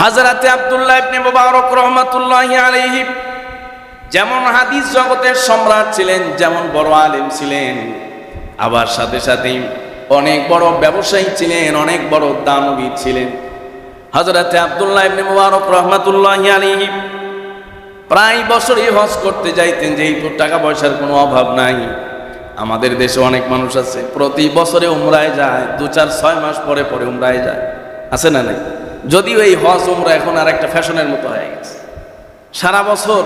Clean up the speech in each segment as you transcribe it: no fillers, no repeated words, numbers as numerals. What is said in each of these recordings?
হযরতে আব্দুল্লাহ ইবনে মুবারক রাহমাতুল্লাহি আলাইহি যেমন হাদিস জগতের সম্রাট ছিলেন, যেমন বড় আলেম ছিলেন, আবার সাথে সাথে অনেক বড় ব্যবসায়ী ছিলেন, অনেক বড় দানবীর ছিলেন। হযরতে আব্দুল্লাহ ইবনে মুবারক রাহমাতুল্লাহি আলাইহি প্রায় বছরই হজ করতে যাইতেন, যেহেতু টাকা পয়সার কোনো অভাব নাই। আমাদের দেশে অনেক মানুষ আছে প্রতি বছরে উমরায় যায়, 2-4-6 মাস পরে পরে উমরায় যায়, আছে না নাই? যদিও এই হজ উমরা এখন আর একটা ফ্যাশনের মতো হয়ে গেছে। সারা বছর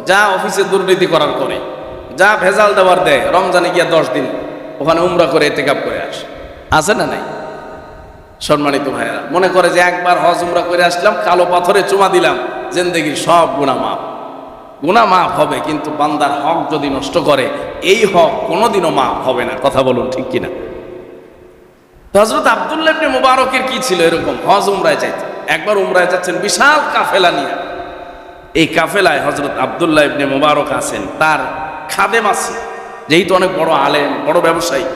যা অফিসে দুর্নীতি করার করে, যা ভেজাল দেওয়ার দেয়, রমজানে গিয়া 10 দিন ওখানে উমরা করে ইতিকাফ করে আসে, আছে না নাই? সম্মানিত ভাইয়েরা, মনে করে যে একবার হজ উমরা করে আসলাম, কালো পাথরে চুমা দিলাম, জিন্দেগির সব গুনাহ মাফ। গুনাহ মাফ হবে, কিন্তু বান্দার হক যদি নষ্ট করে, এই হক কোনোদিনও মাফ হবে না। কথা বলুন ঠিক কিনা? হযরত আব্দুল্লাহ ইবনে মুবারকের কি ছিল এরকম, হজ উমরায় যাইতেন। একবার উমরায় যাচ্ছেন বিশাল কাফেলা নিয়ে। এই কাফেলায় হযরত আব্দুল্লাহ ইবনে মুবারক আছেন, তার খাদেম আছে, যেহেতু অনেক বড় আলেম, বড় ব্যবসায়ী।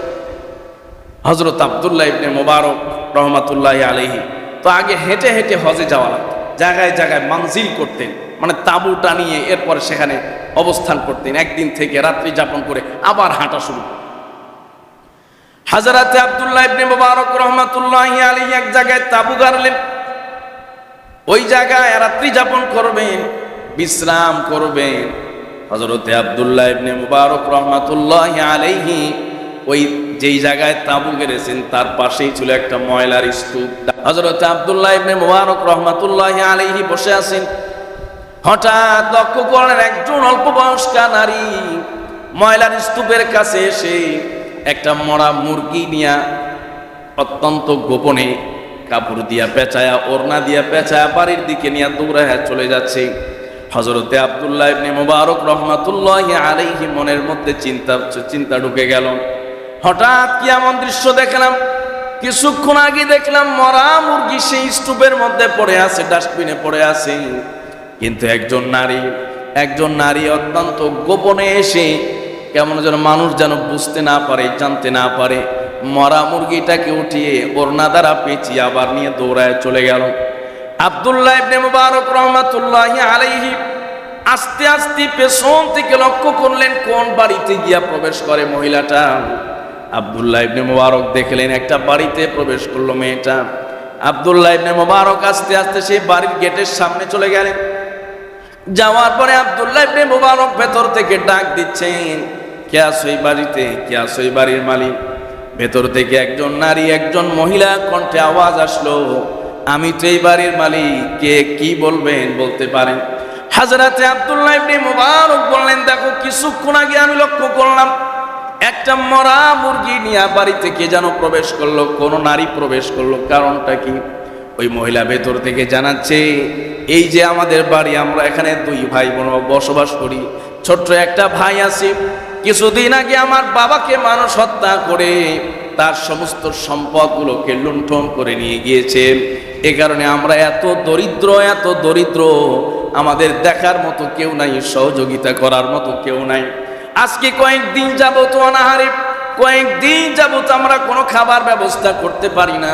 হযরত আব্দুল্লাহ ইবনে মুবারক রহমাতুল্লাহি আলাইহি তো আগে হেঁটে হেঁটে হজে যাওয়া লাগতো, জায়গায় জায়গায় মানজিল করতেন, মানে তাঁবু টানিয়ে এরপর সেখানে অবস্থান করতেন। একদিন থেকে রাত্রি যাপন করে আবার হাঁটা শুরু। হযরতে আব্দুল্লাহ ইবনে মুবারক রাহমাতুল্লাহি আলাইহি এক জায়গায় তাঁবু গাড়লেন, ওই জায়গায় রাত্রি যাপন করবেন, বিশ্রাম করবেন। হযরতে আব্দুল্লাহ ইবনে মুবারক রাহমাতুল্লাহি আলাইহি ওই যেই জায়গায় তাঁবু গেড়েছেন তার পাশেই ছিল একটা ময়লার স্তূপ। হযরতে আব্দুল্লাহ ইবনে মুবারক রাহমাতুল্লাহি আলাইহি বসে আছেন। হঠাৎ লক্ষ্য করলেন একজন অল্প বয়স্কা নারী ময়লার স্তূপের কাছে এসে একটা মরা মুরগি নিয়া অত্যন্ত গোপনে কাপড় দিয়া পেঁচায়া, ওড়না দিয়া পেঁচায়া বাড়ির দিকে নিয়ে দৌড়ায় চলে যাচ্ছে। হযরতে আব্দুল্লাহ ইবনে মুবারক রাহমাতুল্লাহি আলাইহি মনের মধ্যে চিন্তা ঢুকে গেল। হঠাৎ কি এমন দৃশ্য দেখলাম, কিছুক্ষণ আগে দেখলাম মরা মুরগি সেই স্তূপের মধ্যে পড়ে আছে, ডাস্টবিনে পড়ে আছে, কিন্তু একজন নারী অত্যন্ত গোপনে এসে কেমন যেন মানুষ যেন বুঝতে না পারে, জানতে না পারে, মরা মুরগিটাকে উঠিয়ে ওড়না দ্বারা পেঁচিয়ে আবার নিয়ে দৌড়ায় চলে গেল। আব্দুল্লাহ ইবনে মুবারক রাহমাতুল্লাহি আলাইহি আস্তে আস্তে পেছন থেকে লক্ষ্য করলেন কোন বাড়িতে গিয়া প্রবেশ করে মহিলাটা। আব্দুল্লাহ ইবনে মুবারক দেখলেন একটা বাড়িতে প্রবেশ করলো মেয়েটা। আব্দুল্লাহ ইবনে মুবারক আস্তে আস্তে সেই বাড়ির গেটের সামনে চলে গেলেন। যাওয়ার পরে আব্দুল্লাহ ইবনে মুবারক ভেতর থেকে ডাক দিচ্ছেন, কে আছো এই বাড়িতে, কে আছো এই বাড়ির মালিক? ভেতর থেকে একজন নারী, একজন মহিলা কণ্ঠে আওয়াজ আসলো, আমি তো এই বাড়ির মালিক, কে কি বলবেন বলতে পারেন? হযরতে আব্দুল্লাহ ইবনে মুবারক বললেন, দেখো কিছুক্ষণ আগে আমি লক্ষ্য করলাম একটা মরা মুরগি নিয়ে বাড়িতে কে যেন প্রবেশ করলো, কোন নারী প্রবেশ করলো, কারণটা কি? ওই মহিলা ভেতর থেকে জানাচ্ছে, এই যে আমাদের বাড়ি, আমরা এখানে 2 ভাই বোন বসবাস করি, ছোট্ট একটা ভাই আছে, কিছুদিন আগে আমার বাবাকে মানুষ হত্যা করে তার সমস্ত সম্পদগুলোকে লুণ্ঠন করে নিয়ে গিয়েছে। এ কারণে আমরা এত দরিদ্র, আমাদের দেখার মতো কেউ নাই, সহযোগিতা করার মতো কেউ নাই। আজকে কয়েকদিন যাবত অনাহারে, কয়েকদিন যাবত আমরা কোনো খাবার ব্যবস্থা করতে পারি না।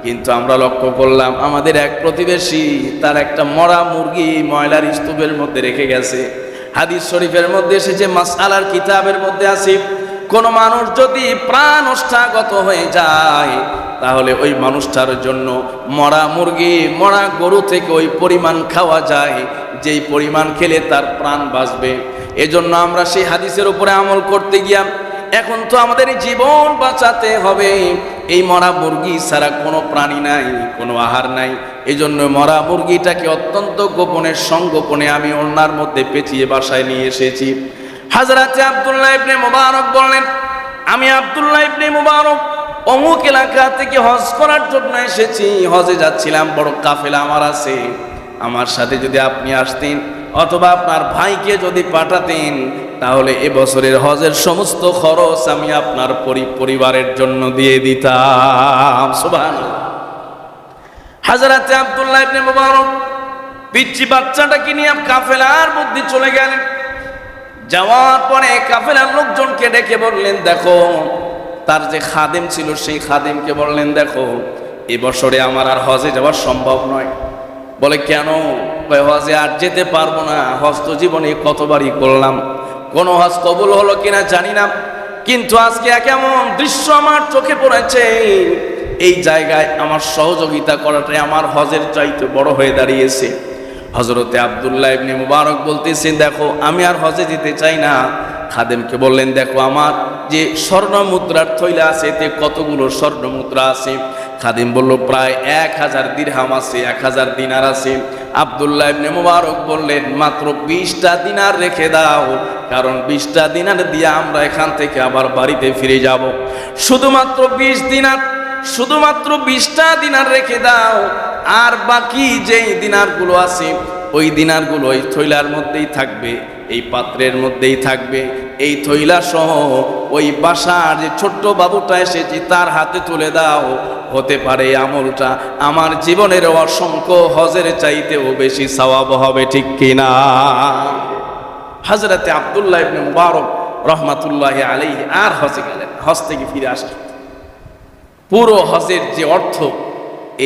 কিন্তু আমরা লক্ষ্য করলাম আমাদের এক প্রতিবেশী তার একটা মরা মুরগি ময়লার স্তূপের মধ্যে রেখে গেছে। হাদিস শরীফের মধ্যে এসেছে, মাসআলার কিতাবের মধ্যে আছে, কোন মানুষ যদি প্রাণ ওষ্ঠাগত হয়ে যায় তাহলে ওই মানুষটার জন্য মরা মুরগি, মরা গরু থেকে ওই পরিমাণ খাওয়া যায় যেই পরিমাণ খেলে তার প্রাণ বাঁচবে। এজন্য আমরা সেই হাদিসের উপরে আমল করতে গিয়া এখন তো আমাদের জীবন বাঁচাতে হবে, এই মরা মুরগি ছাড়া কোনো প্রাণী নাই, কোনো আহার নাই। এই জন্য মরা মুরগিটাকে অত্যন্ত গোপনে সংগোপনে আমি ওড়নার মধ্যে পেঁচিয়ে বাসায় নিয়ে এসেছি। হযরতে আব্দুল্লাহ ইবনে মুবারক বললেন, আমি আব্দুল্লাহ ইবনে মুবারক অমুক এলাকা থেকে হজ করার জন্য এসেছি, হজে যাচ্ছিলাম, বড় কাফেলা আমার আছে, আমার সাথে যদি আপনি আসতেন অথবা আপনার ভাইকে যদি পাঠাতেন তাহলে এবছরের হজের সমস্ত খরচ আমি আপনার পরিবারের জন্য দিয়ে দিতাম। সুবহানাল্লাহ। হযরতে আব্দুল্লাহ ইবনে মুবারক পিচ্চি বাচ্চাটাকে নিয়ে কাফেলার মধ্যে চলে গেলেন। যাওয়ার পরে কাফেলার লোকজনকে ডেকে বললেন, দেখো, তার যে খাদেম ছিল সেই খাদেমকে বললেন, দেখো এবছরে আমার আর হজে যাওয়া সম্ভব নয়, বলে কেন? হজে আর যেতে পারবো না, হজ তো জীবনে কতবারই করলাম, কোনো হজ কবুল হলো কিনা জানি না, কিন্তু আজকে এমন দৃশ্য আমার চোখে পড়েছে, এই জায়গায় আমার সহযোগিতা করাটাই আমার হজের চাইতে বড় হয়ে দাঁড়িয়েছে। হযরতে আব্দুল্লাহ ইবনে মুবারক বলতেছেন, দেখো আমি আর হজে যেতে চাই না। খাদেমকে বললেন, দেখো আমার যে স্বর্ণ মুদ্রার থৈলা আছে এতে কতগুলো স্বর্ণ মুদ্রা আছে? খাদিম বলল, প্রায় 1000 দিরহাম আছে, 1000 দিনার আছে। আব্দুল্লাহ ইবনে মুবারক বললেন, মাত্র 20টা দিনার রেখে দাও, কারণ 20টা দিনার দিয়ে আমরা এখান থেকে আবার বাড়িতে ফিরে যাব। শুধুমাত্র 20 দিনার, শুধুমাত্র 20টা দিনার রেখে দাও, আর বাকি যেই দিনারগুলো আছে ওই দিনারগুলো ওই থৈলার মধ্যেই থাকবে, এই পাত্রের মধ্যেই থাকবে। এই থৈলা সহ ওই বাসার যে ছোট্ট বাবুটা এসেছে তার হাতে তুলে দাও, হতে পারে এই আমলটা আমার জীবনের অসংখ্য হজের চাইতেও বেশি সওয়াব হবে, ঠিক কিনা? হযরতে আব্দুল্লাহ ইবনে মুবারক রহমাতুল্লাহি আলাইহি আর হজে গেলেন, হজ থেকে ফিরে আসলেন। পুরো হজের যে অর্থ,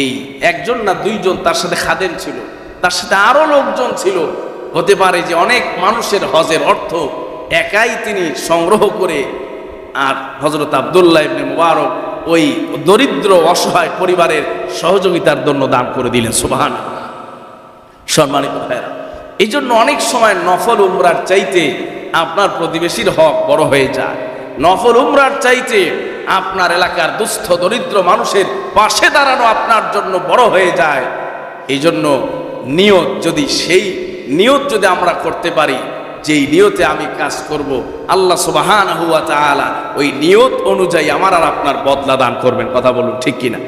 এই একজন না দুইজন তার সাথে খাদেম ছিল, তার সাথে আরো লোকজন ছিল, হতে পারে যে অনেক মানুষের হজের অর্থ একাই তিনি সংগ্রহ করে আর হযরত আব্দুল্লাহ ইবনে মুবারক ওই দরিদ্র অসহায় পরিবারের সহযোগিতার জন্য দান করে দিলেন। সুবহানাল্লাহ। সম্মানিত ভাইরা, এই জন্য অনেক সময় নফল উমরার চাইতে আপনার প্রতিবেশীর হক বড় হয়ে যায়, নফল উমরার চাইতে আপনার এলাকার দুস্থ দরিদ্র মানুষের পাশে দাঁড়ানো আপনার জন্য বড় হয়ে যায়। এই জন্য নিয়ত যদি, সেই নিয়ত যদি আমরা করতে পারি, যেই নিয়তে আমি কাজ করব, আল্লাহ সুবহানাহু ওয়া তাআলা ওই নিয়ত অনুযায়ী আমার আর আপনার বদলা দান করবেন। কথা বলুন, ঠিক কিনা?